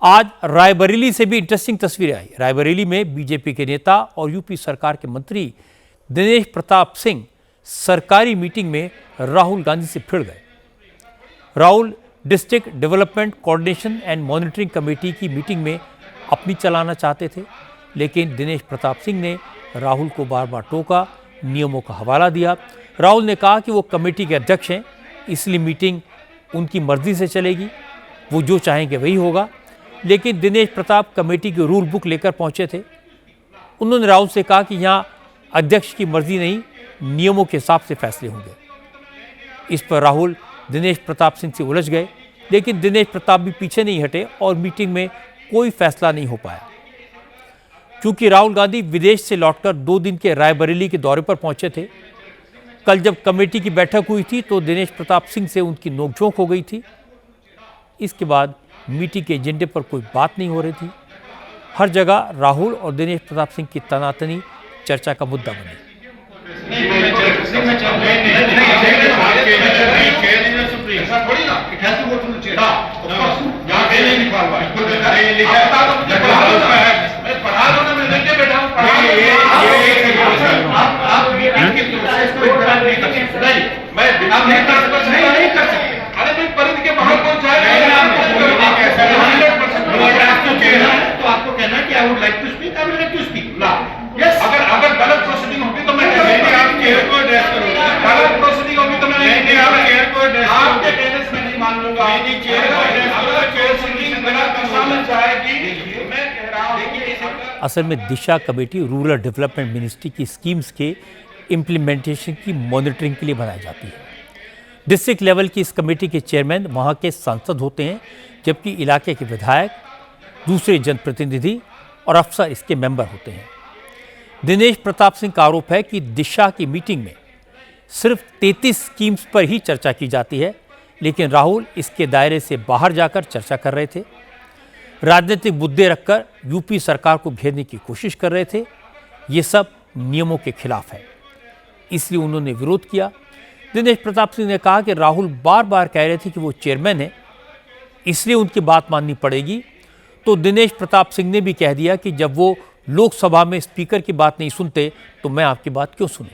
आज रायबरेली से भी इंटरेस्टिंग तस्वीरें आई। रायबरेली में बीजेपी के नेता और यूपी सरकार के मंत्री दिनेश प्रताप सिंह सरकारी मीटिंग में राहुल गांधी से भिड़ गए। Rahul district development coordination and monitoring committee की मीटिंग में अपनी चलाना चाहते थे, लेकिन दिनेश प्रताप सिंह ने राहुल को बार बार टोका, नियमों का हवाला दिया। राहुल ने कहा कि वो कमेटी के अध्यक्ष हैं, इसलिए मीटिंग उनकी मर्जी से चलेगी, वो जो चाहेंगे वही होगा। लेकिन दिनेश प्रताप कमेटी की रूल बुक लेकर पहुंचे थे। उन्होंने राहुल से कहा कि यहाँ अध्यक्ष की मर्जी नहीं, नियमों के हिसाब से फैसले होंगे। इस पर राहुल दिनेश प्रताप सिंह से उलझ गए, लेकिन दिनेश प्रताप भी पीछे नहीं हटे और मीटिंग में कोई फैसला नहीं हो पाया। क्योंकि राहुल गांधी विदेश से लौटकर 2 दिन के रायबरेली के दौरे पर पहुंचे थे। कल जब कमेटी की बैठक हुई थी तो दिनेश प्रताप सिंह से उनकी नोकझोंक हो गई थी। इसके बाद मीटिंग के एजेंडे पर कोई बात नहीं हो रही थी। हर जगह राहुल और दिनेश प्रताप सिंह की तनातनी चर्चा का मुद्दा बनी। अगर गलत प्रोसीडिंग होगी तो मैं चेयर को एड्रेस करूंगा। गलत प्रोसीडिंग होगी तो मैं चेयर को एड्रेस आपके कहने से नहीं मान लूंगा। चेयर को एड्रेस करूंगा। चेयर सिटिंग गलत समझ जाएगी। मैं कह रहा हूं असल में दिशा कमेटी रूरल डेवलपमेंट मिनिस्ट्री की स्कीम्स के इम्प्लीमेंटेशन की मॉनिटरिंग के लिए बनाई जाती है। डिस्ट्रिक्ट लेवल की इस कमेटी के चेयरमैन वहाँ के सांसद होते हैं, जबकि इलाके के विधायक, दूसरे जनप्रतिनिधि और अफसर इसके मेंबर होते हैं। दिनेश प्रताप सिंह का आरोप है कि दिशा की मीटिंग में सिर्फ 33 स्कीम्स पर ही चर्चा की जाती है, लेकिन राहुल इसके दायरे से बाहर जाकर चर्चा कर रहे थे। राजनीतिक मुद्दे रखकर यूपी सरकार को घेरने की कोशिश कर रहे थे। ये सब नियमों के खिलाफ है, इसलिए उन्होंने विरोध किया। दिनेश प्रताप सिंह ने कहा कि राहुल बार बार कह रहे थे कि वो चेयरमैन है, इसलिए उनकी बात माननी पड़ेगी। तो दिनेश प्रताप सिंह ने भी कह दिया कि जब वो लोकसभा में स्पीकर की बात नहीं सुनते तो मैं आपकी बात क्यों सुनूं।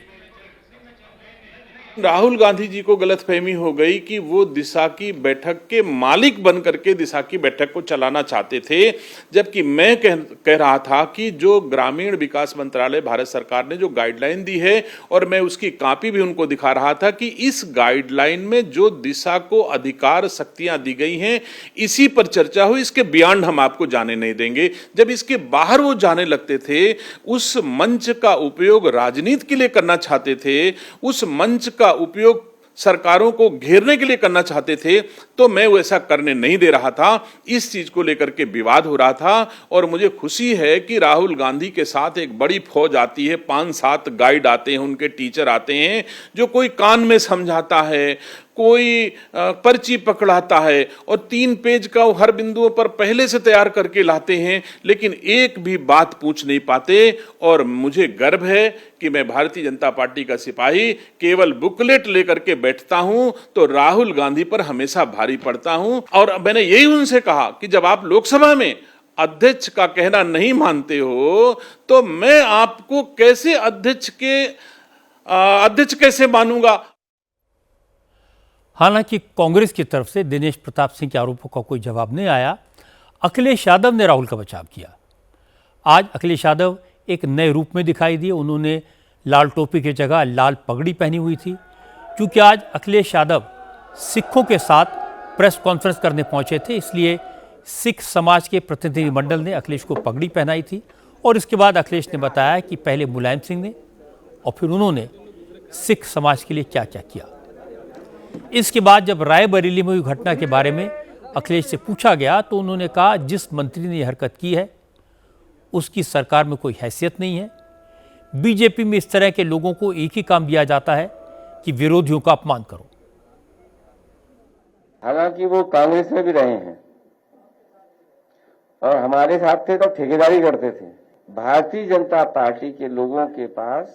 राहुल गांधी जी को गलतफहमी हो गई कि वो दिशा की बैठक के मालिक बन करके दिशा की बैठक को चलाना चाहते थे, जबकि मैं कह रहा था कि जो ग्रामीण विकास मंत्रालय भारत सरकार ने जो गाइडलाइन दी है, और मैं उसकी कॉपी भी उनको दिखा रहा था कि इस गाइडलाइन में जो दिशा को अधिकार शक्तियां दी गई हैं, इसी पर चर्चा हो, इसके बियॉन्ड हम आपको जाने नहीं देंगे। जब इसके बाहर वो जाने लगते थे, उस मंच का उपयोग राजनीति के लिए करना चाहते थे, उस मंच का उपयोग सरकारों को घेरने के लिए करना चाहते थे, तो मैं वैसा करने नहीं दे रहा था। इस चीज को लेकर के विवाद हो रहा था और मुझे खुशी है कि राहुल गांधी के साथ एक बड़ी फौज आती है, 5-7 गाइड आते हैं, उनके टीचर आते हैं, जो कोई कान में समझाता है, कोई पर्ची पकड़ाता है और 3 पेज का वो हर बिंदुओं पर पहले से तैयार करके लाते हैं, लेकिन एक भी बात पूछ नहीं पाते। और मुझे गर्व है कि मैं भारतीय जनता पार्टी का सिपाही केवल बुकलेट लेकर के बैठता हूं तो राहुल गांधी पर हमेशा भारी पड़ता हूं। और मैंने यही उनसे कहा कि जब आप लोकसभा में अध्यक्ष का कहना नहीं मानते हो तो मैं आपको कैसे अध्यक्ष कैसे मानूंगा। हालांकि कांग्रेस की तरफ से दिनेश प्रताप सिंह के आरोपों का कोई जवाब नहीं आया। अखिलेश यादव ने राहुल का बचाव किया। आज अखिलेश यादव एक नए रूप में दिखाई दिए। उन्होंने लाल टोपी की जगह लाल पगड़ी पहनी हुई थी, क्योंकि आज अखिलेश यादव सिखों के साथ प्रेस कॉन्फ्रेंस करने पहुंचे थे, इसलिए सिख समाज के प्रतिनिधिमंडल ने अखिलेश को पगड़ी पहनाई थी। और इसके बाद अखिलेश ने बताया कि पहले मुलायम सिंह ने और फिर उन्होंने सिख समाज के लिए क्या क्या किया। इसके बाद जब रायबरेली में हुई घटना के बारे में अखिलेश से पूछा गया तो उन्होंने कहा, जिस मंत्री ने यह हरकत की है उसकी सरकार में कोई हैसियत नहीं है। बीजेपी में इस तरह के लोगों को एक ही काम दिया जाता है कि विरोधियों का अपमान करो। हालांकि वो कांग्रेस में भी रहे हैं और हमारे साथ थे तो ठेकेदारी करते थे। भारतीय जनता पार्टी के लोगों के पास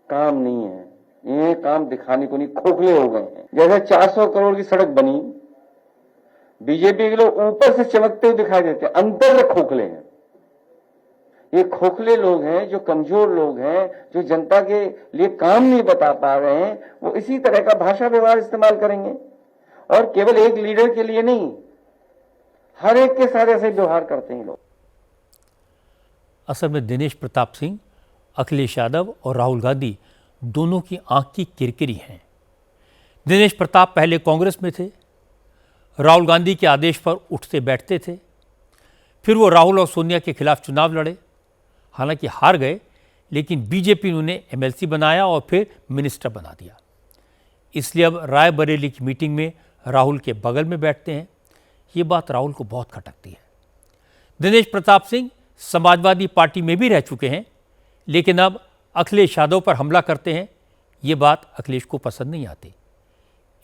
काम नहीं है, ये काम दिखाने को नहीं, खोखले हो गए हैं। जैसे 400 करोड़ की सड़क बनी, बीजेपी के लोग ऊपर से चमकते हुए दिखाई देते हैं, अंदर से खोखले हैं। ये खोखले लोग हैं, जो कमजोर लोग हैं, जो जनता के लिए काम नहीं बता पा रहे हैं, वो इसी तरह का भाषा व्यवहार इस्तेमाल करेंगे। और केवल एक लीडर के लिए नहीं, हर एक के साथ ऐसे व्यवहार करते हैं लोग। असल में दिनेश प्रताप सिंह, अखिलेश यादव और राहुल गांधी दोनों की आंख की किरकिरी हैं। दिनेश प्रताप पहले कांग्रेस में थे, राहुल गांधी के आदेश पर उठते बैठते थे, फिर वो राहुल और सोनिया के खिलाफ चुनाव लड़े, हालांकि हार गए, लेकिन बीजेपी ने उन्हें एमएलसी बनाया और फिर मिनिस्टर बना दिया। इसलिए अब रायबरेली की मीटिंग में राहुल के बगल में बैठते हैं। ये बात राहुल को बहुत खटकती है। दिनेश प्रताप सिंह समाजवादी पार्टी में भी रह चुके हैं, लेकिन अब अखिलेश यादव पर हमला करते हैं। ये बात अखिलेश को पसंद नहीं आती।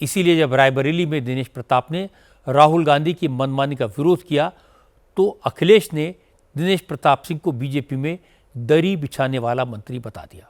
इसीलिए जब रायबरेली में दिनेश प्रताप ने राहुल गांधी की मनमानी का विरोध किया, तो अखिलेश ने दिनेश प्रताप सिंह को बीजेपी में दरी बिछाने वाला मंत्री बता दिया।